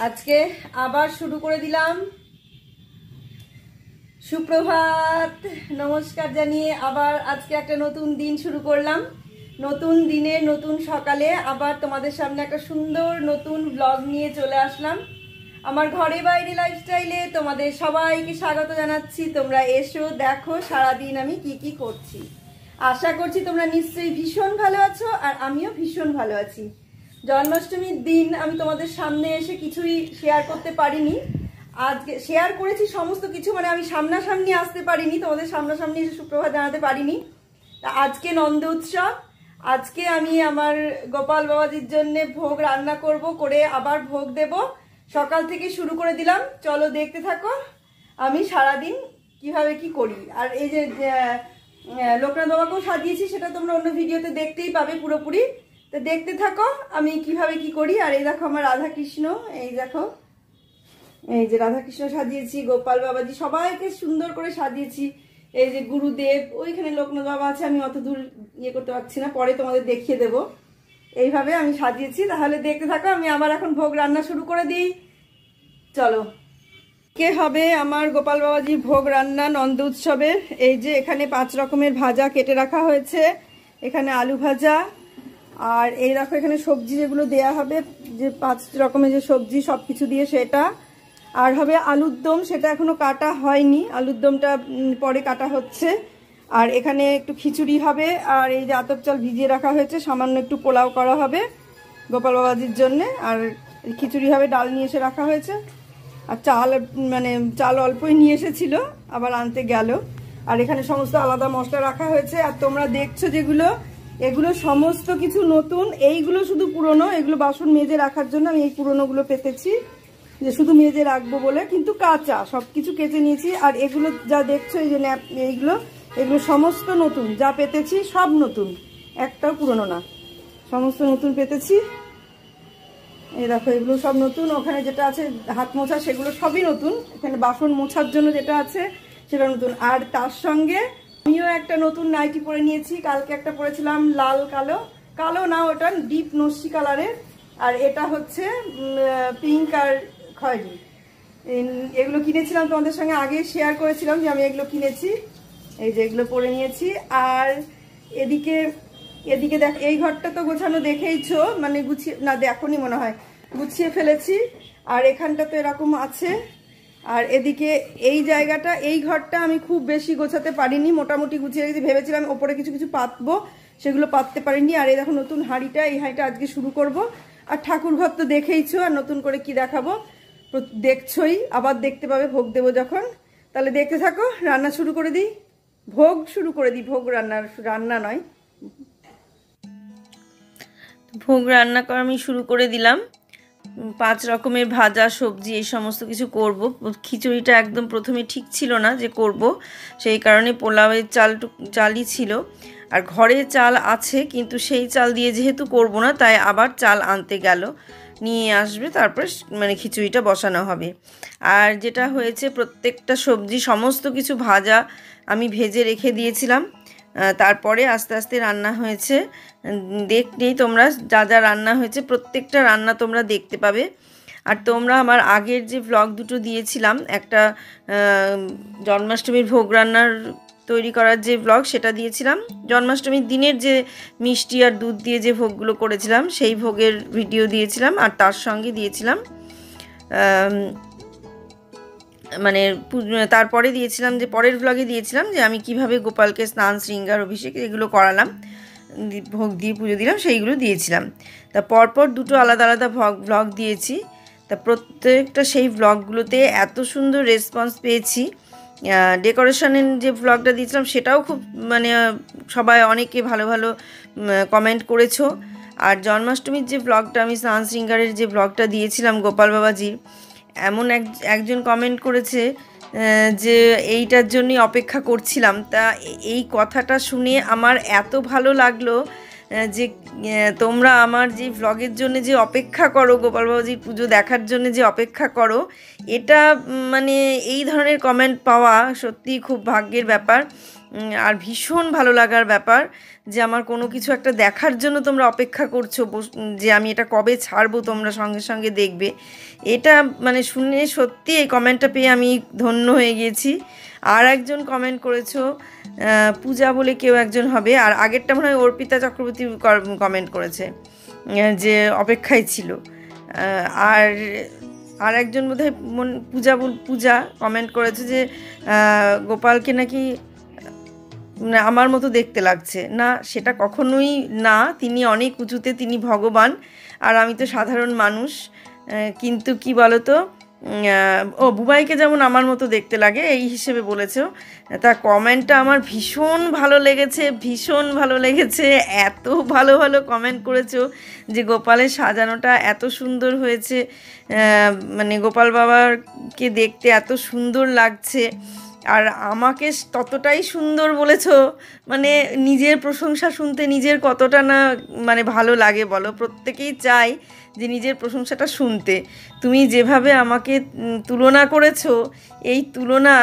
আজকে আবার শুরু করে দিলাম। সুপ্রভাত, নমস্কার জানিয়ে আবার আজকে একটা নতুন দিন শুরু করলাম। নতুন দিনে নতুন সকালে আবার তোমাদের সামনে একটা সুন্দর নতুন ব্লগ নিয়ে চলে আসলাম। আমার ঘরে বাইরে লাইফস্টাইলে তোমাদের সবাইকে স্বাগত জানাচ্ছি। তোমরা এসো, দেখো সারাদিন আমি কি কি করছি। আশা করছি তোমরা নিশ্চয়ই ভীষণ ভালো আছো, আর আমিও ভীষণ ভালো আছি। জন্মাষ্টমীর দিন আমি তোমাদের সামনে এসে কিছুই শেয়ার করতে পারিনি। আজকে শেয়ার করেছি সমস্ত কিছু, মানে আমি সামনাসামনি আসতে পারিনি, তোমাদের সামনাসামনি এসে সুপ্রভাত জানাতে পারিনি। তা আজকে নন্দ উৎসব, আজকে আমি আমার গোপাল বাবাজির জন্য ভোগ রান্না করে আবার ভোগ দেব। সকাল থেকে শুরু করে দিলাম, চলো দেখতে থাকো আমি সারাদিন কিভাবে কি করি। আর এই যে লোকনাথ বাবাকেও সাজিয়েছি, সেটা তোমরা অন্য ভিডিওতে দেখতেই পাবে পুরোপুরি। তো দেখতে থাকো আমি কিভাবে কি করি। আর এই দেখো আমার রাধাকৃষ্ণ, এই দেখো এই যে রাধাকৃষ্ণ সাজিয়েছি, গোপাল বাবাজি সবাইকে সুন্দর করে সাজিয়েছি। এই যে গুরুদেব, ওইখানে লোকনাথ বাবা আছে, আমি অত দূর ইয়ে করতে পারছি না, পরে তোমাদের দেখিয়ে দেব। এইভাবে আমি সাজিয়েছি, তাহলে দেখতে থাকো। আমি আবার এখন ভোগ রান্না শুরু করে দিই, চলো। কে হবে আমার গোপাল বাবাজির ভোগ রান্না নন্দ উৎসবের। এই যে এখানে 5 রকমের ভাজা কেটে রাখা হয়েছে, এখানে আলু ভাজা, আর এই দেখো এখানে সবজি যেগুলো দেয়া হবে, যে 5 রকমের যে সবজি সবকিছু দিয়ে সেটা। আর হবে আলুর দম, সেটা এখনো কাটা হয়নি, আলুর দমটা পরে কাটা হচ্ছে। আর এখানে একটু খিচুড়ি হবে, আর এই যে আতপ চাল ভিজিয়ে রাখা হয়েছে, সামান্য একটু পোলাও করা হবে গোপাল বাবাজির জন্যে। আর খিচুড়ি হবে, ডাল নিয়ে এসে রাখা হয়েছে। আর চাল, মানে চাল অল্পই নিয়ে এসেছিল, আবার আনতে গেল। আর এখানে সমস্ত আলাদা মশলা রাখা হয়েছে। আর তোমরা দেখছো যেগুলো, এগুলো সমস্ত কিছু নতুন, এইগুলো শুধু পুরনো। এগুলো বাসন মেজে রাখার জন্য আমি এই পুরনোগুলো পেতেছি, যে শুধু মেজে রাখবো বলে, কিন্তু কাঁচা সবকিছু কেচে নিয়েছি। আর এগুলো যা দেখছো, এই যে এইগুলো, এগুলো সমস্ত নতুন, যা পেতেছি সব নতুন, একটাও পুরনো না, সমস্ত নতুন পেতেছি। এই দেখো এগুলো সব নতুন। ওখানে যেটা আছে হাত মোছা, সেগুলো সবই নতুন। এখানে বাসন মোছার জন্য যেটা আছে সেটা নতুন। আর তার সঙ্গে আমিও একটা নতুন নাইটি পরে নিয়েছি। কালকে একটা পরেছিলাম লাল কালো, কালো না ওটা ডিপ নস্যি কালারের, আর এটা হচ্ছে পিঙ্ক আর খয়েরি। এগুলো কিনেছিলাম, তোমাদের সঙ্গে আগে শেয়ার করেছিলাম যে আমি এগুলো কিনেছি। এই যে এগুলো পরে নিয়েছি। আর এদিকে এদিকে দেখ, এই ঘরটা তো গোছানো দেখেইছো, মানে গুছিয়ে না, দেখোনি মনে হয়, গুছিয়ে ফেলেছি। আর এখানটা তো এরকম আছে। আর এদিকে এই জায়গাটা, এই ঘরটা আমি খুব বেশি গোছাতে পারিনি, মোটামুটি গুছিয়ে রেখেছি। ভেবেছিলাম ওপরে কিছু কিছু পাতবো, সেগুলো পাততে পারিনি। আর এই দেখো নতুন হাঁড়িটা, এই হাঁড়িটা আজকে শুরু করব। আর ঠাকুর ঘর তো দেখেইছো, আর নতুন করে কি দেখাবো দেখছোই, আবার দেখতে পাবে ভোগ দেবো যখন। তাহলে দেখতে থাকো, রান্না শুরু করে দিই, ভোগ শুরু করে দিই। ভোগ রান্না নয়, ভোগ রান্না করা আমি শুরু করে দিলাম। 5 রকমের ভাজা সবজি এই সমস্ত কিছু করব। খিচুড়িটা একদম প্রথমে ঠিক ছিল না যে করব, সেই কারণে পোলাওয়ের চালই ছিল। আর ঘরে চাল আছে, কিন্তু সেই চাল দিয়ে যেহেতু করব না, তাই আবার চাল আনতে গেল, নিয়ে আসবে, তারপর মানে খিচুড়িটা বসানো হবে। আর যেটা হয়েছে, প্রত্যেকটা সবজি সমস্ত কিছু ভাজা আমি ভেজে রেখে দিয়েছিলাম, তারপরে আস্তে আস্তে রান্না হয়েছে। দেখলেই তোমরা যা যা রান্না হয়েছে, প্রত্যেকটা রান্না তোমরা দেখতে পাবে। আর তোমরা আমার আগের যে ভ্লগ দুটো দিয়েছিলাম, একটা জন্মাষ্টমীর ভোগ রান্নার তৈরি করার যে ভ্লগ, সেটা দিয়েছিলাম। জন্মাষ্টমীর দিনের যে মিষ্টি আর দুধ দিয়ে যে ভোগগুলো করেছিলাম, সেই ভোগের ভিডিও দিয়েছিলাম। আর তার সঙ্গে দিয়েছিলাম মানে তারপরে দিয়েছিলাম, যে পরের ভ্লগে দিয়েছিলাম যে আমি কিভাবে গোপালকে স্নান, শৃঙ্গার, অভিষেক এগুলো করালাম, ভোগ দিয়ে পুজো দিলাম, সেইগুলো দিয়েছিলাম। তা পরপর দুটো আলাদা আলাদা ভ্লগ দিয়েছি। তা প্রত্যেকটা সেই ভ্লগগুলোতে এত সুন্দর রেসপন্স পেয়েছি। ডেকোরেশনের যে ভ্লগটা দিয়েছিলাম, সেটাও খুব, মানে সবাই অনেকে ভালো ভালো কমেন্ট করেছো। আর জন্মাষ্টমীর যে ভ্লগটা, আমি স্নান শৃঙ্গারের যে ভ্লগটা দিয়েছিলাম গোপাল বাবাজির, এমন একজন কমেন্ট করেছে যে এইটার জন্যই অপেক্ষা করছিলাম। তা এই কথাটা শুনে আমার এত ভালো লাগলো যে তোমরা আমার যে ভ্লগের জন্য যে অপেক্ষা করো, গোপাল বাবাজির পুজো দেখার জন্য যে অপেক্ষা করো, এটা মানে এই ধরনের কমেন্ট পাওয়া সত্যিই খুব ভাগ্যের ব্যাপার। আর ভীষণ ভালো লাগার ব্যাপার যে আমার কোনো কিছু একটা দেখার জন্য তোমরা অপেক্ষা করছো, যে আমি এটা কবে ছাড়বো, তোমরা সঙ্গে সঙ্গে দেখবে। এটা মানে শুনে সত্যি এই কমেন্টটা পেয়ে আমি ধন্য হয়ে গিয়েছি। আর একজন কমেন্ট করেছো, পূজা বলে কেউ একজন হবে, আর আগেরটা মনে হয় অর্পিতা চক্রবর্তী কমেন্ট করেছে যে অপেক্ষায় ছিল। আর আর একজন বোধহয় পূজা কমেন্ট করেছে যে গোপালকে নাকি আমার মতো দেখতে লাগছে। না, সেটা কখনোই না, তিনি অনেক উঁচুতে, তিনি ভগবান, আর আমি তো সাধারণ মানুষ। কিন্তু কি বলো তো, বুবাইকে যেমন আমার মতো দেখতে লাগে এই হিসেবে বলেছো। তার কমেন্টটা আমার ভীষণ ভালো লেগেছে, ভীষণ ভালো লেগেছে। এত ভালো ভালো কমেন্ট করেছো যে গোপালের সাজানোটা এত সুন্দর হয়েছে, মানে গোপাল বাবাকে দেখতে এত সুন্দর লাগছে, আর আমাকে ততটাই সুন্দর বলেছো। মানে নিজের প্রশংসা শুনতে নিজের কতটা না মানে ভালো লাগে বলো। প্রত্যেকেই চায় যে নিজের প্রশংসাটা শুনতে। তুমি যেভাবে আমাকে তুলনা করেছো, এই তুলনা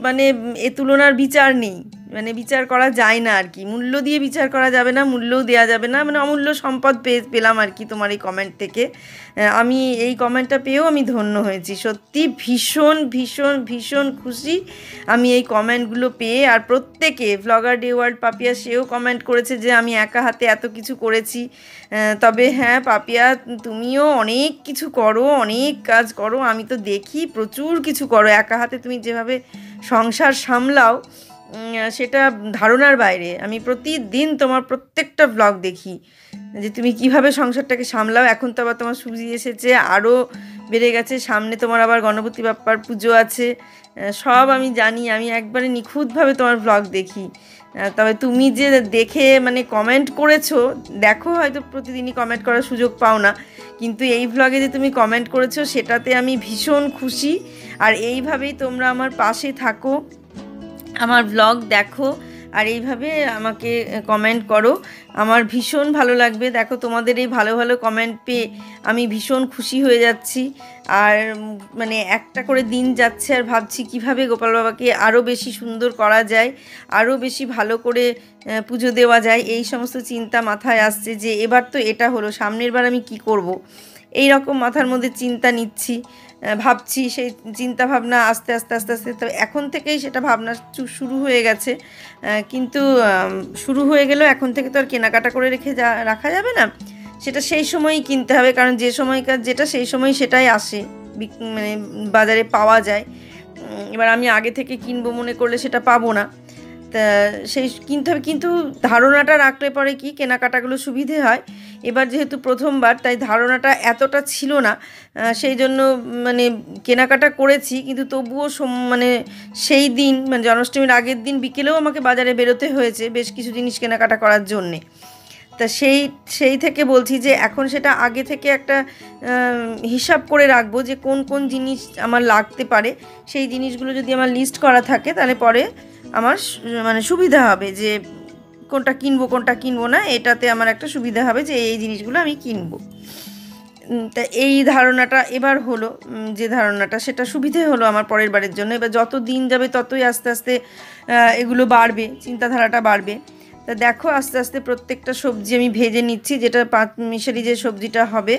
মানে এ তুলনার বিচার নেই, মানে বিচার করা যায় না আর কি, মূল্য দিয়ে বিচার করা যাবে না, মূল্যও দেওয়া যাবে না, মানে অমূল্য সম্পদ পেলাম আর কি তোমার এই কমেন্ট থেকে। আমি এই কমেন্টটা পেয়েও আমি ধন্য হয়েছি, সত্যি ভীষণ ভীষণ ভীষণ খুশি আমি এই কমেন্টগুলো পেয়ে। আর প্রত্যেকে, ভ্লগার ডে ওয়ার্ল্ড পাপিয়া, সেও কমেন্ট করেছে যে আমি একা হাতে এত কিছু করেছি। তবে হ্যাঁ পাপিয়া, তুমিও অনেক কিছু করো, অনেক কাজ করো, আমি তো দেখি প্রচুর কিছু করো একা হাতে। তুমি যেভাবে সংসার সামলাও সেটা ধারণার বাইরে। আমি প্রতিদিন তোমার প্রত্যেকটা ব্লগ দেখি যে তুমি কিভাবে সংসারটাকে সামলাও। এখন তো আবার তোমার সুজি এসেছে, আরও বেড়ে গেছে, সামনে তোমার আবার গণপতি বাপ্পার পুজো আছে, সব আমি জানি। আমি একবারে নিখুঁতভাবে তোমার ব্লগ দেখি। তবে তুমি যে দেখে মানে কমেন্ট করেছো, দেখো হয়তো প্রতিদিনই কমেন্ট করার সুযোগ পাও না, কিন্তু এই ব্লগে যে তুমি কমেন্ট করেছো সেটাতে আমি ভীষণ খুশি। আর এইভাবেই তোমরা আমার পাশে থাকো, আমার ব্লগ দেখো, আর এইভাবে আমাকে কমেন্ট করো, আমার ভীষণ ভালো লাগবে। দেখো তোমাদের এই ভালো ভালো কমেন্ট পেয়ে আমি ভীষণ খুশি হয়ে যাচ্ছি। আর মানে একটা করে দিন যাচ্ছে আর ভাবছি কিভাবে গোপাল বাবাকে আরও বেশি সুন্দর করা যায়, আরও বেশি ভালো করে পুজো দেওয়া যায়, এই সমস্ত চিন্তা মাথায় আসছে যে এবার তো এটা হলো, সামনের বার আমি কি করব, এই রকম মাথার মধ্যে চিন্তা নিচ্ছি, ভাবছি। সেই চিন্তা ভাবনা আস্তে আস্তে আস্তে আস্তে তো এখন থেকেই সেটা ভাবনা শুরু হয়ে গেছে। কিন্তু শুরু হয়ে গেলেও এখন থেকে তো আর কেনাকাটা করে রাখা যাবে না, সেটা সেই সময়ই কিনতে হবে, কারণ যে সময়কার যেটা সেই সময় সেটাই আসে, মানে বাজারে পাওয়া যায়। এবার আমি আগে থেকে কিনবো মনে করলে সেটা পাবো না, তা সেই কিনতে হবে। কিন্তু ধারণাটা রাখলে পরে কি কেনাকাটাগুলো সুবিধে হয়। এবার যেহেতু প্রথমবার, তাই ধারণাটা এতটা ছিল না, সেই জন্য মানে কেনাকাটা করেছি। কিন্তু তবুও মানে সেই দিন, মানে জন্মাষ্টমীর আগের দিন বিকেলেও আমাকে বাজারে বেরোতে হয়েছে বেশ কিছু জিনিস কেনাকাটা করার জন্যে। তা সেই থেকে বলছি যে এখন সেটা আগে থেকে একটা হিসাব করে রাখবো যে কোন কোন জিনিস আমার লাগতে পারে। সেই জিনিসগুলো যদি আমার লিস্ট করা থাকে তাহলে পরে আমার মানে সুবিধা হবে যে কোনটা কিনবো কোনটা কিনবো না, এটাতে আমার একটা সুবিধা হবে যে এই জিনিসগুলো আমি কিনবো। তা এই ধারণাটা এবার হলো, যে ধারণাটা সেটা সুবিধে হলো আমার পরের বারের জন্য। এবার যত দিন যাবে ততই আস্তে আস্তে এগুলো বাড়বে, চিন্তাধারাটা বাড়বে। তা দেখো আস্তে আস্তে প্রত্যেকটা সবজি আমি ভেজে নিচ্ছি, যেটা পাঁচমিশালি যে সবজিটা হবে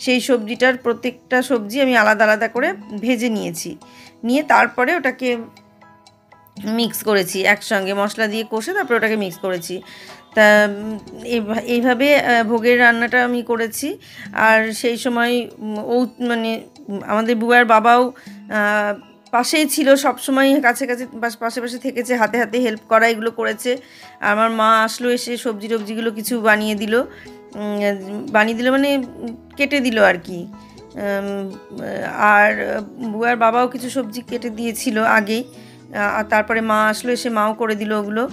সেই সবজিটার প্রত্যেকটা সবজি আমি আলাদা আলাদা করে ভেজে নিয়ে তারপরে ওটাকে মিক্স করেছি, একসঙ্গে মশলা দিয়ে কষে তারপরে ওটাকে মিক্স করেছি। তা এইভাবে ভোগের রান্নাটা আমি করেছি। আর সেই সময় মানে আমাদের বুয়ার বাবাও পাশেই ছিল, সব সময় কাছে পাশে থেকেছে, হাতে হাতে হেল্প করা এগুলো করেছে। আমার মা আসলো, এসে সবজিগুলো কিছু বানিয়ে দিল মানে কেটে দিল আর কি। আর বুয়ার বাবাও কিছু সবজি কেটে দিয়েছিল আগেই, আর তারপরে মা আসলো, এসে মাও করে দিল ওগুলো।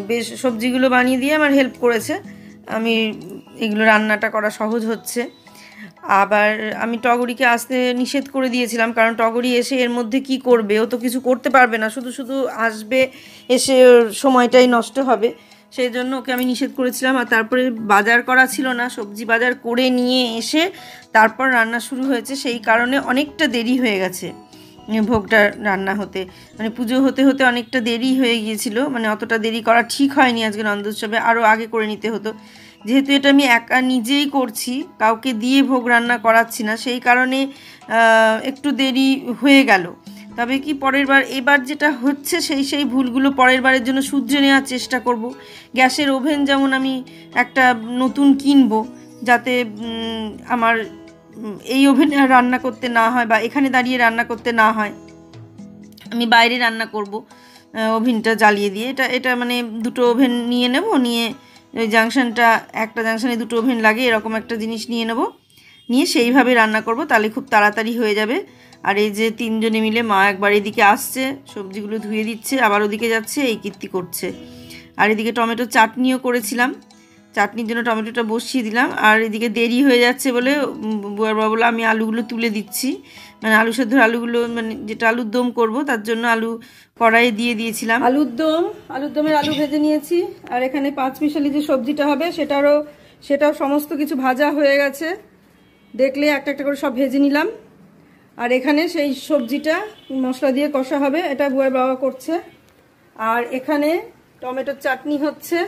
বেশ সবজিগুলো বানিয়ে দিয়ে আমার হেল্প করেছে, আমি এগুলো রান্নাটা করা সহজ হচ্ছে। আবার আমি টগরিকে আসতে নিষেধ করে দিয়েছিলাম, কারণ টগরি এসে এর মধ্যে কি করবে, ও তো কিছু করতে পারবে না, শুধু আসবে, এসে সময়টাই নষ্ট হবে, সেই জন্য ওকে আমি নিষেধ করেছিলাম। আর তারপরে বাজার করা ছিল না, সবজি বাজার করে নিয়ে এসে তারপর রান্না শুরু হয়েছে, সেই কারণে অনেকটা দেরি হয়ে গেছে। ভোগটা রান্না হতে, মানে পুজো হতে হতে অনেকটা দেরি হয়ে গিয়েছিল, মানে অতটা দেরি করা ঠিক হয়নি আজকে নন্দোৎসবে, আরও আগে করে নিতে হতো। যেহেতু এটা আমি একা নিজেই করছি, কাউকে দিয়ে ভোগ রান্না করাচ্ছি না, সেই কারণে একটু দেরি হয়ে গেল। তবে কি পরের বার, এবার যেটা হচ্ছে সেই ভুলগুলো পরের বারের জন্য শুধরে নেওয়ার চেষ্টা করব। গ্যাসের ওভেন যেমন আমি একটা নতুন কিনবো, যাতে আমার এই ওভেনে রান্না করতে না হয় বা এখানে দাঁড়িয়ে রান্না করতে না হয়, আমি বাইরে রান্না করব ওভেনটা জ্বালিয়ে দিয়ে। এটা মানে দুটো ওভেন নিয়ে নেব, নিয়ে ওই জাংশনটা, একটা জাংশনে দুটো ওভেন লাগে, এরকম একটা জিনিস নিয়ে নেব, নিয়ে সেইভাবে রান্না করব, তাহলে খুব তাড়াতাড়ি হয়ে যাবে। আর এই যে তিনজনে মিলে, মা একবার এদিকে আসছে সবজিগুলো ধুয়ে দিচ্ছে, আবার ওদিকে যাচ্ছে, এই কীর্তি করছে। আর এদিকে টমেটো চাটনিও করেছিলাম, চাটনির জন্য টমেটোটা বসিয়ে দিলাম। আর এদিকে দেরি হয়ে যাচ্ছে বলে বুয়ার বাবা বলে আমি আলুগুলো তুলে দিচ্ছি, মানে আলু সেদ্ধর আলুগুলো, মানে যেটা আলুর দম করব তার জন্য আলু কড়াইয়ে দিয়ে দিয়েছিলাম। আলুর দমের আলু ভেজে নিয়েছি। আর এখানে পাঁচমিশালি যে সবজিটা হবে সেটাও সমস্ত কিছু ভাজা হয়ে গেছে, দেখলে একটা একটা করে সব ভেজে নিলাম। আর এখানে সেই সবজিটা মশলা দিয়ে কষা হবে, এটা বুয়ার বাবা করছে। আর এখানে টমেটোর চাটনি হচ্ছে।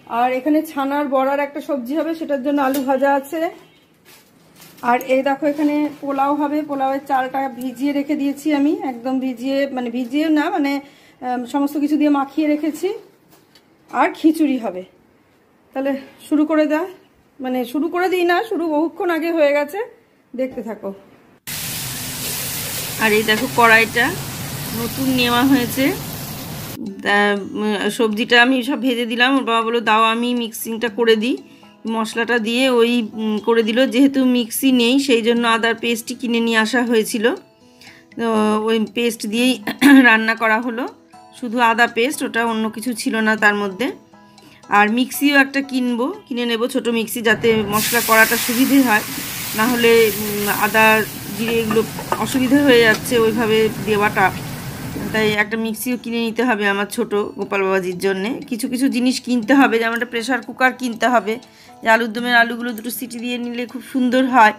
আর এখানে ছানার বড়ার একটা সবজি হবে, সেটার জন্য আলু ভাজা আছে। আর এই দেখো এখানে পোলাও হবে, পোলাওয়ের চালটা ভিজিয়ে রেখে দিয়েছি আমি, একদম ভিজিয়ে না, মানে সমস্ত কিছু দিয়ে মাখিয়ে রেখেছি। আর খিচুড়ি হবে। তাহলে শুরু করে দিই না, শুরু বহুক্ষণ আগে হয়ে গেছে, দেখতে থাকো। আর এই দেখো কড়াইটা নতুন নেওয়া হয়েছে, সবজিটা আমি সব ভেজে দিলাম। ওর বাবা বললো দাও আমি মিক্সিংটা করে দিই, মশলাটা দিয়ে ওই করে দিল। যেহেতু মিক্সি নেই সেই জন্য আদার পেস্টই কিনে নিয়ে আসা হয়েছিল, তো ওই পেস্ট দিয়েই রান্না করা হলো, শুধু আদা পেস্ট, ওটা অন্য কিছু ছিল না তার মধ্যে। আর মিক্সিও একটা কিনে নেব, ছোটো মিক্সি, যাতে মশলা করাটা সুবিধে হয়, না হলে আদা জিরে এগুলো অসুবিধা হয়ে যাচ্ছে ওইভাবে দেওয়াটা। তাই একটা মিক্সিও কিনে নিতে হবে আমার ছোট গোপাল বাবাজির জন্যে। কিছু কিছু জিনিস কিনতে হবে, যেমন একটা প্রেশার কুকার কিনতে হবে, যে আলুর দমের আলুগুলো দুটো সিটি দিয়ে নিলে খুব সুন্দর হয়,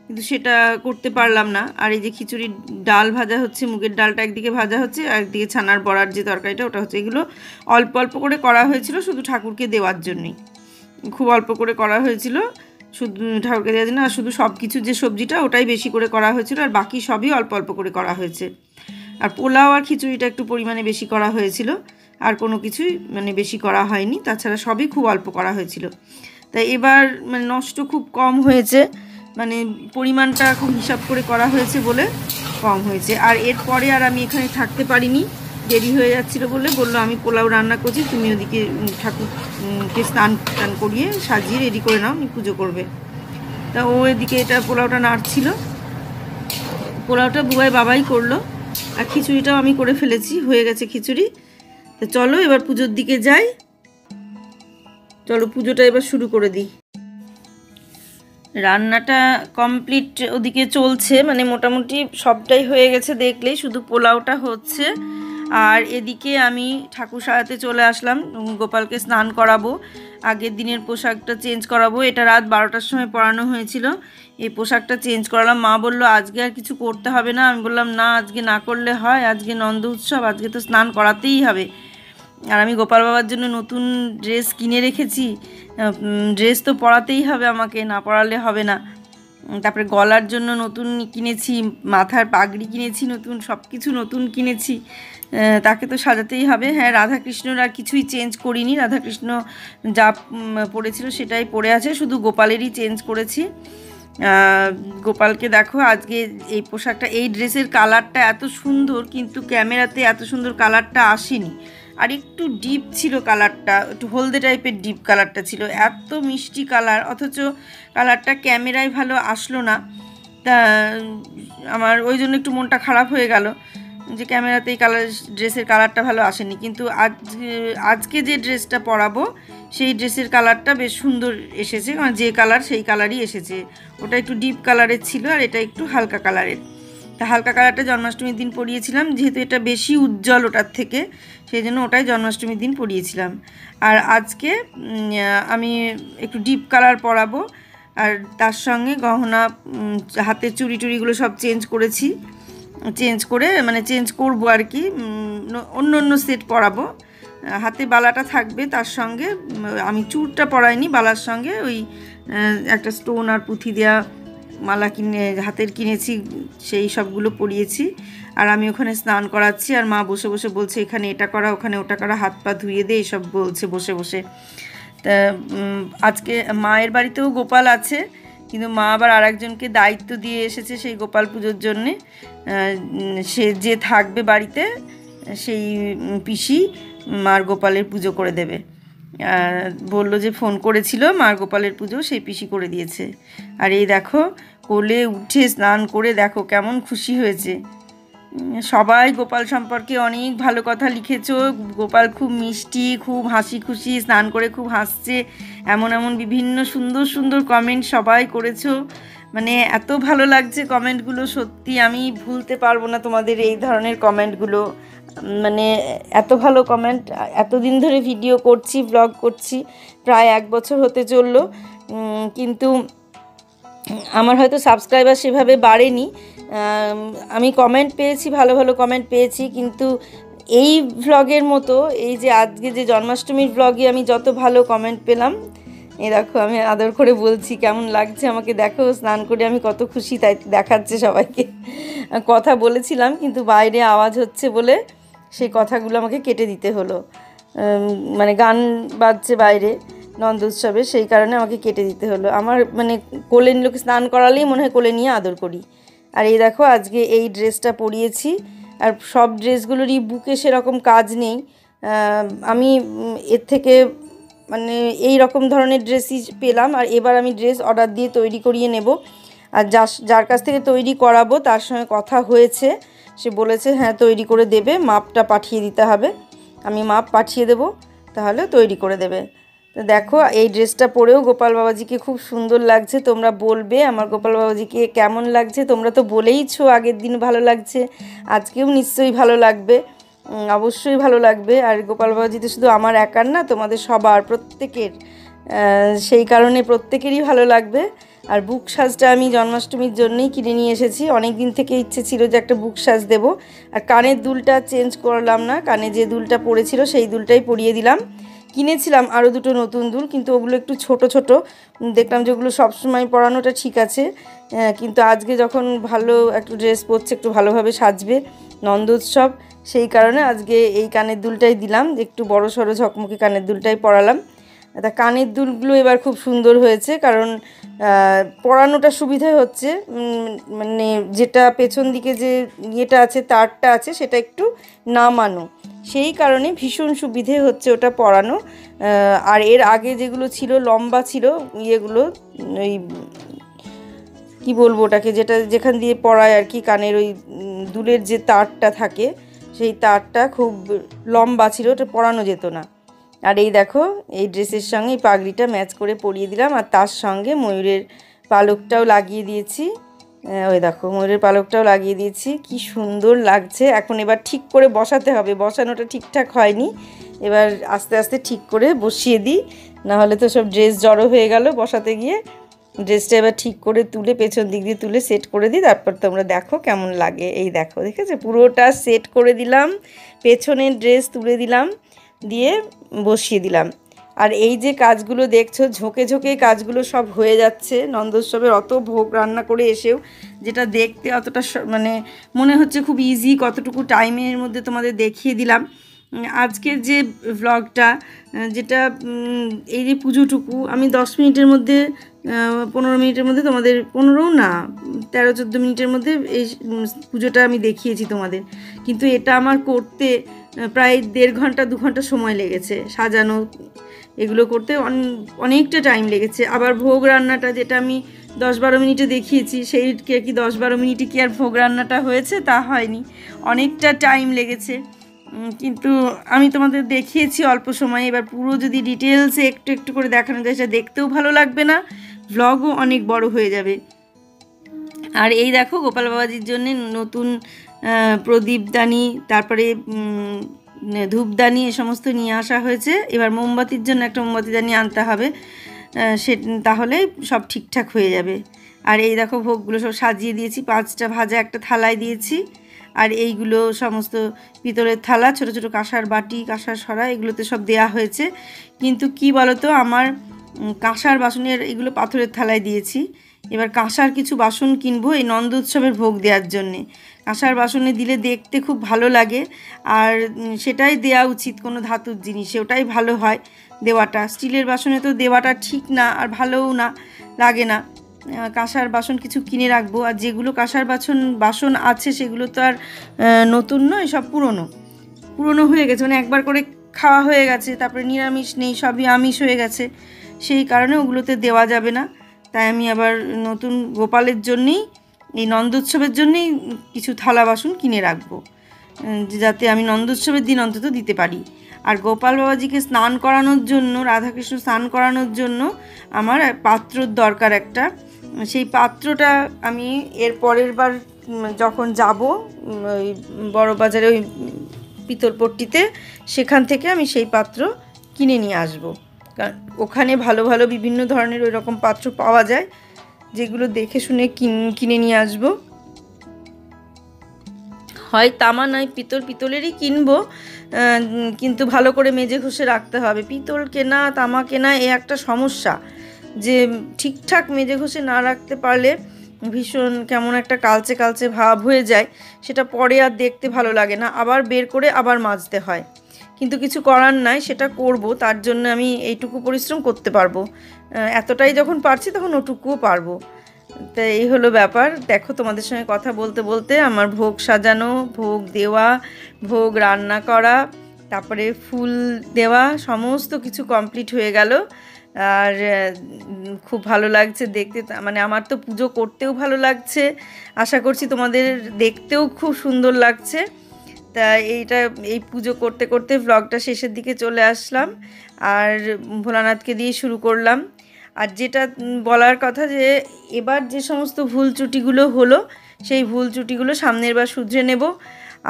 কিন্তু সেটা করতে পারলাম না। আর এই যে খিচুড়ির ডাল ভাজা হচ্ছে, মুগের ডালটা একদিকে ভাজা হচ্ছে, আর একদিকে ছানার বড়ার যে তরকারিটা ওটা হচ্ছে। এগুলো অল্প অল্প করে করা হয়েছিল, শুধু ঠাকুরকে দেওয়ার জন্যই, খুব অল্প করে করা হয়েছিল, শুধু ঠাকুরকে দেওয়ার জন্য। আর শুধু সব কিছু যে সবজিটা ওটাই বেশি করে করা হয়েছিল, আর বাকি সবই অল্প অল্প করে করা হয়েছে। আর পোলাও আর খিচুড়িটা একটু পরিমাণে বেশি করা হয়েছিল, আর কোনো কিছুই মানে বেশি করা হয়নি, তাছাড়া সবই খুব অল্প করা হয়েছিল। তাই এবার মানে নষ্ট খুব কম হয়েছে, মানে পরিমাণটা খুব হিসাব করে করা হয়েছে বলে কম হয়েছে। আর এরপরে আর আমি এখানে থাকতে পারিনি, দেরি হয়ে যাচ্ছিলো বলে বললো আমি পোলাও রান্না করছি, তুমি ওদিকে ঠাকুরকে স্নান টান করিয়ে সাজিয়ে রেডি করে নাও, আমি পুজো করবে। তা ও এদিকে এটা পোলাওটা নাড়ছিল, পোলাওটা বুয়াই বাবাই করলো, আর খিচুড়িটাও আমি করে ফেলেছি, হয়ে গেছে খিচুড়ি। তো চলো এবার পুজোর দিকে যাই, চলো পুজোটা এবার শুরু করে দিই। রান্নাটা কমপ্লিট ওদিকে চলছে, মানে মোটামুটি সবটাই হয়ে গেছে, দেখলেই শুধু পোলাওটা হচ্ছে। আর এদিকে আমি ঠাকুর সাজাতে চলে আসলাম, গোপালকে স্নান করাবো, আগের দিনের পোশাকটা চেঞ্জ করাবো, এটা রাত 12টার সময় পরানো হয়েছিল, এই পোশাকটা চেঞ্জ করালাম। মা বললো আজকে আর কিছু করতে হবে না, আমি বললাম না আজকে না করলে হয়, আজকে নন্দ উৎসব, আজকে তো স্নান করাতেই হবে। আর আমি গোপাল বাবার জন্য নতুন ড্রেস কিনে রেখেছি, ড্রেস তো পরাতেই হবে আমাকে, না পরালে হবে না। তারপরে গলার জন্য নতুন কিনেছি, মাথার পাগড়ি কিনেছি নতুন, সব কিছু নতুন কিনেছি, তাকে তো সাজাতেই হবে। হ্যাঁ, রাধাকৃষ্ণর আর কিছুই চেঞ্জ করিনি, রাধাকৃষ্ণ যা পরেছিল সেটাই পরে আছে, শুধু গোপালেরই চেঞ্জ করেছি। গোপালকে দেখো আজকে এই পোশাকটা, এই ড্রেসের কালারটা এত সুন্দর, কিন্তু ক্যামেরাতে এত সুন্দর কালারটা আসেনি, আর একটু ডিপ ছিল কালারটা, একটু হলদে টাইপের ডিপ কালারটা ছিল, এত মিষ্টি কালার, অথচ কালারটা ক্যামেরায় ভালো আসলো না। তা আমার ওই জন্য একটু মনটা খারাপ হয়ে গেল যে ক্যামেরাতে এই ড্রেসের কালারটা ভালো আসেনি। কিন্তু আজকে যে ড্রেসটা পরাবো সেই ড্রেসের কালারটা বেশ সুন্দর এসেছে, কারণ যে কালার সেই কালারই এসেছে, ওটা একটু ডিপ কালারের ছিল আর এটা একটু হালকা কালারের। তা হালকা কালারটা জন্মাষ্টমীর দিন পরিয়েছিলাম, যেহেতু এটা বেশি উজ্জ্বল ওটার থেকে, সেই জন্য ওটাই জন্মাষ্টমীর দিন পরিয়েছিলাম। আর আজকে আমি একটু ডিপ কালার পরাবো, আর তার সঙ্গে গহনা, হাতের চুড়ি টুড়িগুলো সব চেঞ্জ করেছি। চেঞ্জ করে মানে চেঞ্জ করবো আর কি, অন্য অন্য সেট পরাবো। হাতে বালাটা থাকবে, তার সঙ্গে আমি চূড়টা পরাইনি, বালার সঙ্গে ওই একটা স্টোন আর পুঁথি দেওয়া মালা হাতের কিনেছি, সেই সবগুলো পরিয়েছি। আর আমি ওখানে স্নান করাচ্ছি, আর মা বসে বসে বলছে এখানে এটা করা, ওখানে ওটা করা, হাত পা ধুয়ে দে, এইসব বলছে বসে বসে। তা আজকে মায়ের বাড়িতেও গোপাল আছে, কিন্তু মা আবার আরেকজনকে দায়িত্ব দিয়ে এসেছে সেই গোপাল পুজোর জন্যে। সে যে থাকবে বাড়িতে সেই পিসি মার গোপালের পুজো করে দেবে। বললো যে ফোন করেছিল, মার গোপালের পুজো সেই পিসি করে দিয়েছে। আর এই দেখো কোলে উঠে স্নান করে দেখো কেমন খুশি হয়েছে। সবাই গোপাল সম্পর্কে অনেক ভালো কথা লিখেছো, গোপাল খুব মিষ্টি, খুব হাসি খুশি, স্নান করে খুব হাসছে, এমন এমন বিভিন্ন সুন্দর সুন্দর কমেন্ট সবাই করেছো। মানে এত ভালো লাগছে কমেন্টগুলো, সত্যি আমি ভুলতে পারবো না তোমাদের এই ধরনের কমেন্টগুলো। মানে এত ভালো কমেন্ট, এতদিন ধরে ভিডিও করছি, ব্লগ করছি, প্রায় 1 বছর হতে চললো, কিন্তু আমার হয়তো সাবস্ক্রাইবার সেভাবে বাড়েনি। আমি কমেন্ট পেয়েছি, ভালো ভালো কমেন্ট পেয়েছি, কিন্তু এই ভ্লগের মতো, এই যে আজকে যে জন্মাষ্টমীর ভ্লগে আমি যত ভালো কমেন্ট পেলাম, এই দেখো আমি আদর করে বলছি কেমন লাগছে আমাকে, দেখো স্নান করে আমি কত খুশি, তাই দেখাচ্ছে সবাইকে। কথা বলেছিলাম কিন্তু বাইরে আওয়াজ হচ্ছে বলে সেই কথাগুলো আমাকে কেটে দিতে হলো, মানে গান বাজছে বাইরে নন্দোৎসবে, সেই কারণে আমাকে কেটে দিতে হলো। আমার মানে কোলে লোকে স্নান করালেই মনে হয় কোলে নিয়ে আদর করি। আর এই দেখো আজকে এই ড্রেসটা পরিয়েছি, আর সব ড্রেসগুলোরই বুকে সেরকম কাজ নেই। আমি এর থেকে মানে এই রকম ধরনের ড্রেসই পেলাম, আর এবার আমি ড্রেস অর্ডার দিয়ে তৈরি করিয়ে নেব। আর যার কাছ থেকে তৈরি করাবো তার সঙ্গে কথা হয়েছে, সে বলেছে হ্যাঁ তৈরি করে দেবে, মাপটা পাঠিয়ে দিতে হবে, আমি মাপ পাঠিয়ে দেব, তাহলে তৈরি করে দেবে। তো দেখো এই ড্রেসটা পরেও গোপাল বাবাজিকে খুব সুন্দর লাগছে। তোমরা বলবে আমার গোপাল বাবাজিকে কেমন লাগছে, তোমরা তো বলেইছো আগের দিন ভালো লাগছে, আজকেও নিশ্চয়ই ভালো লাগবে, অবশ্যই ভালো লাগবে। আর গোপাল বাবাজি তো শুধু আমার একার না, তোমাদের সবার প্রত্যেকের, সেই কারণে প্রত্যেকেরই ভালো লাগবে। আর বুক সাজটা আমি জন্মাষ্টমীর জন্যই কিনে নিয়ে এসেছি, অনেক দিন থেকে ইচ্ছে ছিল যে একটা বুক সাজ দেবো। আর কানের দুলটা চেঞ্জ করলাম না, কানে যে দুলটা পড়েছিল সেই দুলটাই পরিয়ে দিলাম। কিনেছিলাম আরও 2টো নতুন দুল, কিন্তু ওগুলো একটু ছোট ছোট, দেখলাম যে ওগুলো সবসময় পরানোটা ঠিক আছে, কিন্তু আজকে যখন ভালো একটু ড্রেস পরছে, একটু ভালোভাবে সাজবে, নন্দোৎসব, সেই কারণে আজকে এই কানের দুলটাই দিলাম, একটু বড় সড়ো ঝকমকে কানের দুলটাই পরালাম। তা কানের দুলগুলো এবার খুব সুন্দর হয়েছে, কারণ পরানোটা সুবিধা হচ্ছে, মানে যেটা পেছন দিকে যে ইয়েটা আছে, তারটা আছে, সেটা একটু নামানো, সেই কারণে ভীষণ সুবিধে হচ্ছে ওটা পরানো। আর এর আগে যেগুলো ছিল লম্বা ছিল ইয়েগুলো, ওই কি বলবো ওটাকে, যেটা যেখান দিয়ে পরায় আর কি, কানের ওই দুলের যে তারটা থাকে সেই তারটা খুব লম্বা ছিল, ওটা পরানো যেত না। আর এই দেখো এই ড্রেসের সঙ্গে এই পাগড়িটা ম্যাচ করে পরিয়ে দিলাম, আর তার সঙ্গে ময়ূরের পালকটাও লাগিয়ে দিয়েছি। ওই দেখো ময়ূরের পালকটাও লাগিয়ে দিয়েছি, কি সুন্দর লাগছে। এখন এবার ঠিক করে বসাতে হবে, বসানোটা ঠিকঠাক হয়নি, এবার আস্তে আস্তে ঠিক করে বসিয়ে দিই, নাহলে তো সব ড্রেস জড়ো হয়ে গেল বসাতে গিয়ে। ড্রেসটা এবার ঠিক করে তুলে পেছন দিক দিয়ে তুলে সেট করে দিই, তারপর তোমরা দেখো কেমন লাগে। এই দেখো দেখেছো পুরোটা সেট করে দিলাম, পেছনের ড্রেস তুলে দিলাম, দিয়ে বসিয়ে দিলাম। আর এই যে কাজগুলো দেখছো, ঝোঁকে ঝোঁকে কাজগুলো সব হয়ে যাচ্ছে নন্দোৎসবের, অত ভোগ রান্না করে এসেও যেটা দেখতে অতটা মানে মনে হচ্ছে খুব ইজি, কতটুকু টাইমের মধ্যে তোমাদের দেখিয়ে দিলাম। আজকের যে ভ্লগটা, যেটা এই যে পুজোটুকু আমি 10 মিনিটের মধ্যে 15 মিনিটের মধ্যে তোমাদের, 15 না 13-14 মিনিটের মধ্যে এই পুজোটা আমি দেখিয়েছি তোমাদের, কিন্তু এটা আমার করতে প্রায় 1.5 ঘন্টা 2 ঘন্টা সময় লেগেছে, সাজানো এগুলো করতে অনেকটা টাইম লেগেছে। আবার ভোগ রান্নাটা যেটা আমি 10-12 মিনিটে দেখিয়েছি, সেই কি 10-12 মিনিটে কি আর ভোগ রান্নাটা হয়েছে, তা হয়নি, অনেকটা টাইম লেগেছে। কিন্তু আমি তোমাদের দেখিয়েছি অল্প সময়ে, এবার পুরো যদি ডিটেলসে একটু একটু করে দেখানো যায়, সেটা দেখতেও ভালো লাগবে না, ভ্লগও অনেক বড় হয়ে যাবে। আর এই দেখো গোপাল বাবাজির জন্য নতুন প্রদীপদানি, তারপরে ধূপদানি, এ সমস্ত নিয়ে আসা হয়েছে। এবার মোমবাতির জন্য একটা মোমবাতিদানি আনতে হবে, সে তাহলে সব ঠিকঠাক হয়ে যাবে। আর এই দেখো ভোগগুলো সব সাজিয়ে দিয়েছি, 5টা ভাজা একটা থালায় দিয়েছি, আর এইগুলো সমস্ত পিতলের থালা, ছোট ছোট কাঁসার বাটি, কাঁসার সরা, এগুলোতে সব দেয়া হয়েছে। কিন্তু কি বলো তো, আমার কাঁসার বাসনের এগুলো পাথরের থালায় দিয়েছি। এবার কাঁসার কিছু বাসন কিনবো এই নন্দ উৎসবের ভোগ দেওয়ার জন্যে। কাঁসার বাসনে দিলে দেখতে খুব ভালো লাগে, আর সেটাই দেওয়া উচিত, কোনো ধাতুর জিনিসে ওটাই ভালো হয় দেওয়াটা। স্টিলের বাসনে তো দেওয়াটা ঠিক না, আর ভালোও না লাগে না। কাঁসার বাসন কিছু কিনে রাখবো। আর যেগুলো কাঁসার বাসন আছে সেগুলো তো আর নতুন নয়, সব পুরনো হয়ে গেছে, মানে একবার করে খাওয়া হয়ে গেছে, তারপরে নিরামিষ নেই, সবই আমিষ হয়ে গেছে, সেই কারণে ওগুলোতে দেওয়া যাবে না। তাই আমি আবার নতুন গোপালের জন্যেই, এই নন্দোৎসবের জন্যেই কিছু থালা বাসন কিনে রাখবো, যাতে আমি নন্দোৎসবের দিন অন্তত দিতে পারি। আর গোপাল বাবাজিকে স্নান করানোর জন্য, রাধাকৃষ্ণ স্নান করানোর জন্য আমার পাত্রর দরকার একটা। সেই পাত্রটা আমি এর পরের বার যখন যাব ওই বড় বাজারে, ওই পিতলপট্টিতে, সেখান থেকে আমি সেই পাত্র কিনে নিয়ে আসবো। কারণ ওখানে ভালো ভালো বিভিন্ন ধরনের ওই রকম পাত্র পাওয়া যায়, যেগুলো দেখে শুনে কিনে নিয়ে আসবো। হয় তামা নয় পিতলেরই কিনবো, কিন্তু ভালো করে মেজে ঘষে রাখতে হবে। পিতল কেনা, তামা কেনা, এ একটা সমস্যা, যে ঠিকঠাক মেজে ঘষে না রাখতে পারলে ভীষণ কেমন একটা কালচে কালচে ভাব হয়ে যায়, সেটা পরে আর দেখতে ভালো লাগে না, আবার বের করে আবার মাজতে হয়। কিন্তু কিছু করার নাই, সেটা করব, তার জন্য আমি এইটুকু পরিশ্রম করতে পারবো। এতটাই যখন পারছি তখন ওটুকুও পারবো। তা এই হলো ব্যাপার। দেখো, তোমাদের সঙ্গে কথা বলতে বলতে আমার ভোগ সাজানো, ভোগ দেওয়া, ভোগ রান্না করা, তারপরে ফুল দেওয়া, সমস্ত কিছু কমপ্লিট হয়ে গেল। আর খুব ভালো লাগছে দেখতে, মানে আমার তো পুজো করতেও ভালো লাগছে, আশা করছি তোমাদের দেখতেও খুব সুন্দর লাগছে। তা এই পুজো করতে করতে ব্লগটা শেষের দিকে চলে আসলাম, আর ভোলানাথকে দিয়ে শুরু করলাম। আর যেটা বলার কথা, যে এবার যে সমস্ত ভুল ত্রুটিগুলো হলো, সেই ভুল ত্রুটিগুলো সামনের বার শুধরে নেব।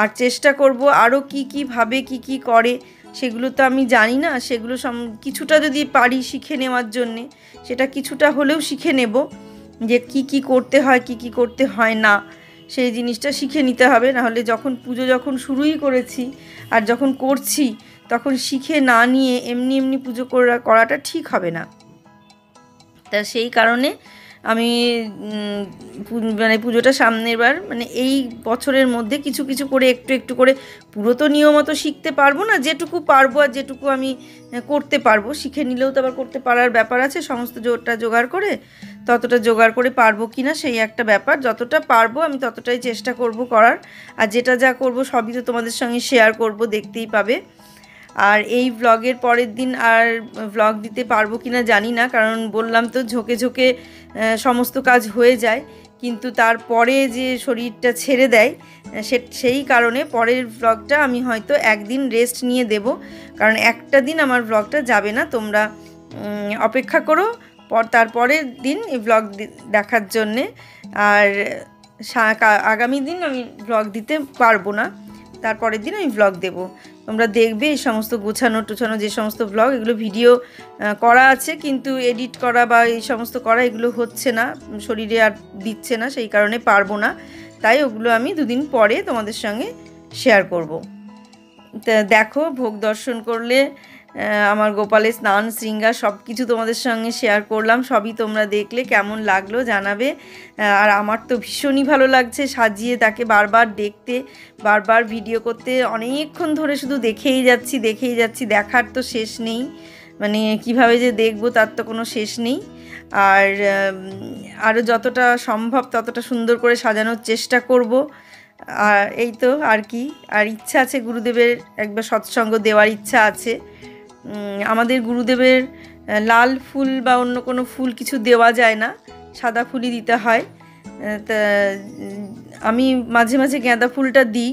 আর চেষ্টা করব আরও কীভাবে কী করে, সেগুলো তো আমি জানি না, সেগুলো কিছুটা যদি পারি শিখে নেওয়ার জন্যে, সেটা কিছুটা হলেও শিখে নেব, যে কি করতে হয়, কি করতে হয় না, সেই জিনিসটা শিখে নিতে হবে। নাহলে যখন শুরুই করেছি আর যখন করছি, তখন শিখে না নিয়ে এমনি পুজো করাটা ঠিক হবে না। তা সেই কারণে আমি মানে পুজোটা সামনের বার, মানে এই বছরের মধ্যে কিছু কিছু করে একটু করে, পুরো তো নিয়মত শিখতে পারবো না, যেটুকু পারবো আর যেটুকু আমি করতে পারবো, শিখে নিলেও তো আবার করতে পারার ব্যাপার আছে, সমস্ত জোগাড় করে, ততটা জোগাড় করে পারবো কি না সেই একটা ব্যাপার। যতটা পারবো আমি ততটাই চেষ্টা করব করার, আর যেটা যা করব সবই তো তোমাদের সঙ্গে শেয়ার করব, দেখতেই পাবে। আর এই ব্লগের পরের দিন আর ব্লগ দিতে পারবো কি না জানি না, কারণ বললাম তো ঝোঁকে সমস্ত কাজ হয়ে যায়, কিন্তু তারপরে যে শরীরটা ছেড়ে দেয়, সেই কারণে পরের ব্লগটা আমি হয়তো একদিন রেস্ট নিয়ে দেব, কারণ একটা দিন আমার ব্লগটা যাবে না। তোমরা অপেক্ষা করো তারপরের দিন এই ব্লগ দেখার জন্যে। আর আগামী দিন আমি ব্লগ দিতে পারবো না, তারপরের দিন আমি ব্লগ দেব। তোমরা দেখবে এই সমস্ত গোছানো টোছানো যে সমস্ত ব্লগ, এগুলো ভিডিও করা আছে, কিন্তু এডিট করা বা এই সমস্ত করা এগুলো হচ্ছে না, শরীরে আর দিচ্ছে না, সেই কারণে পারবো না। তাই ওগুলো আমি দুদিন পরে তোমাদের সঙ্গে শেয়ার করব। তা দেখো, ভোগ দর্শন করলে আমার গোপালের স্নান শৃঙ্গার সব কিছু তোমাদের সঙ্গে শেয়ার করলাম, সবই তোমরা দেখলে, কেমন লাগলো জানাবে। আর আমার তো ভীষণই ভালো লাগছে সাজিয়ে তাকে বারবার দেখতে, বারবার ভিডিও করতে, অনেকক্ষণ ধরে শুধু দেখেই যাচ্ছি, দেখার তো শেষ নেই, মানে কিভাবে যে দেখবো তার তো কোনো শেষ নেই। আর আরও যতটা সম্ভব ততটা সুন্দর করে সাজানোর চেষ্টা করব। আর এই তো আর কি, আর ইচ্ছা আছে গুরুদেবের একবার সৎসঙ্গ দেওয়ার ইচ্ছা আছে। আমাদের গুরুদেবের লাল ফুল বা অন্য কোনো ফুল কিছু দেওয়া যায় না, সাদা ফুলই দিতে হয়। তা আমি মাঝে মাঝে গাঁদা ফুলটা দিই,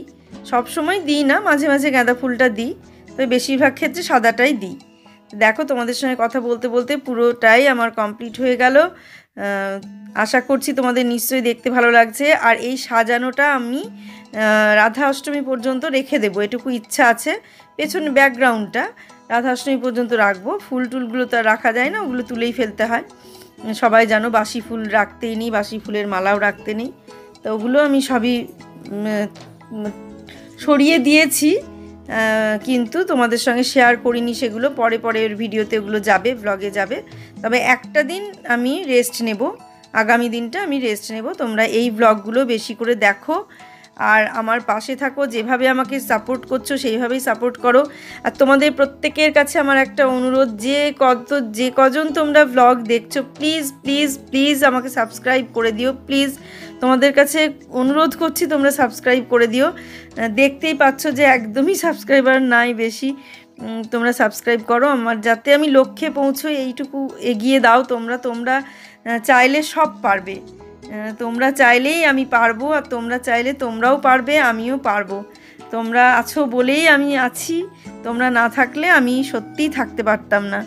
সব সময় দিই না, মাঝে মাঝে গাঁদা ফুলটা দিই, তবে বেশিরভাগ ক্ষেত্রে সাদাটাই দিই। দেখো, তোমাদের সঙ্গে কথা বলতে বলতে পুরোটাই আমার কমপ্লিট হয়ে গেল। আশা করছি তোমাদের নিশ্চয়ই দেখতে ভালো লাগছে। আর এই সাজানোটা আমি রাধা অষ্টমী পর্যন্ত রেখে দেবো, এটুকু ইচ্ছা আছে। পেছনে ব্যাকগ্রাউন্ডটা রাধা অষ্টমী পর্যন্ত রাখবো, ফুল টুলগুলো তো আর রাখা যায় না, ওগুলো তুলেই ফেলতে হয়। সবাই জানো বাসি ফুল রাখতেই নেই, বাসি ফুলের মালাও রাখতে নেই, তো ওগুলো আমি সবই সরিয়ে দিয়েছি, কিন্তু তোমাদের সঙ্গে শেয়ার করিনি সেগুলো। পরে পরের ভিডিওতে ওগুলো যাবে, ব্লগে যাবে। তবে একটা দিন আমি রেস্ট নেব, আগামী দিনটা আমি রেস্ট নেব। তোমরা এই ব্লগগুলো বেশি করে দেখো আর আমার পাশে থাকো, যেভাবে আমাকে সাপোর্ট করছো সেইভাবেই সাপোর্ট করো। আর তোমাদের প্রত্যেকের কাছে আমার একটা অনুরোধ, যে কজন তোমরা ব্লগ দেখছো, প্লিজ প্লিজ প্লিজ আমাকে সাবস্ক্রাইব করে দিও। প্লিজ তোমাদের কাছে অনুরোধ করছি, তোমরা সাবস্ক্রাইব করে দিও। দেখতেই পাচ্ছ যে একদমই সাবস্ক্রাইবার নাই বেশি। তোমরা সাবস্ক্রাইব করো আমার, যাতে আমি লক্ষ্যে পৌঁছোই, এইটুকু এগিয়ে দাও। তোমরা চাইলে সব পারবে, তোমরা চাইলেই আমি পারবো, আর তোমরা চাইলে তোমরাও পারবে, আমিও পারবো। তোমরা আছো বলেই আমি আছি, তোমরা না থাকলে আমি সত্যিই থাকতে পারতাম না।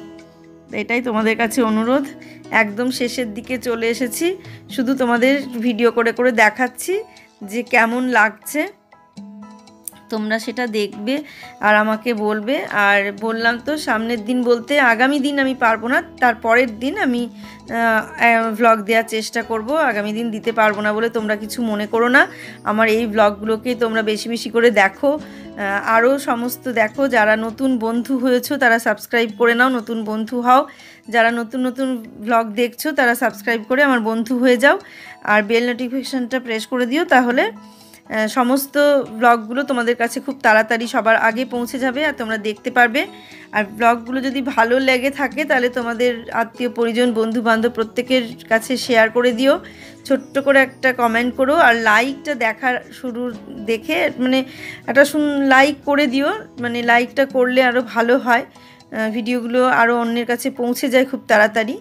এটাই তোমাদের কাছে অনুরোধ। একদম শেষের দিকে চলে এসেছি, শুধু তোমাদের ভিডিও করে করে দেখাচ্ছি যে কেমন লাগছে। তোমরা সেটা দেখবে আর আমাকে বলবে। আর বললাম তো, সামনের দিন বলতে আগামী দিন আমি পারবো না, তার পরের দিন আমি ভ্লগ দেওয়ার চেষ্টা করব। আগামী দিন দিতে পারবো না বলে তোমরা কিছু মনে করো না। আমার এই ভ্লগগুলোকে তোমরা বেশি বেশি করে দেখো, আরও সমস্ত দেখো। যারা নতুন বন্ধু হয়েছো তারা সাবস্ক্রাইব করে নাও, নতুন বন্ধু হও। যারা নতুন নতুন ভ্লগ দেখছো তারা সাবস্ক্রাইব করে আমার বন্ধু হয়ে যাও, আর বেল নোটিফিকেশানটা প্রেস করে দিও। তাহলে সমস্ত ব্লগগুলো তোমাদের কাছে খুব তাড়াতাড়ি সবার আগে পৌঁছে যাবে আর তোমরা দেখতে পারবে। আর ব্লগগুলো যদি ভালো লেগে থাকে তাহলে তোমাদের আত্মীয় পরিজন, বন্ধু বান্ধব প্রত্যেকের কাছে শেয়ার করে দিও। ছোট্ট করে একটা কমেন্ট করো, আর লাইকটা দেখার দেখে মানে একটা লাইক করে দিও। মানে লাইকটা করলে আরও ভালো হয়, ভিডিওগুলো আরও অন্যের কাছে পৌঁছে যায় খুব তাড়াতাড়ি।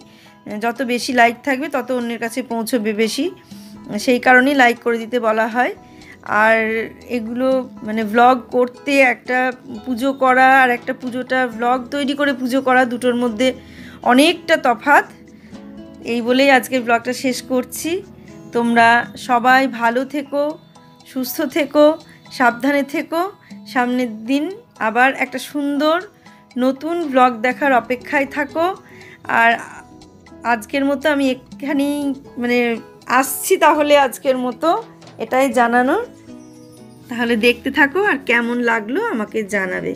যত বেশি লাইক থাকবে তত অন্যের কাছে পৌঁছবে বেশি, সেই কারণেই লাইক করে দিতে বলা হয়। আর এগুলো মানে ভ্লগ করতে, একটা পুজো করা আর একটা পুজোটা ভ্লগ তৈরি করে পুজো করা, দুটোর মধ্যে অনেকটা তফাৎ। এই বলেই আজকের ব্লগটা শেষ করছি। তোমরা সবাই ভালো থেকো, সুস্থ থেকো, সাবধানে থেকো। সামনের দিন আবার একটা সুন্দর নতুন ব্লগ দেখার অপেক্ষায় থাকো। আর আজকের মতো আমি এখানেই মানে আসছি, তাহলে আজকের মতো এটাই জানানোর। তাহলে দেখতে থাকো আর কেমন লাগলো আমাকে জানাবে।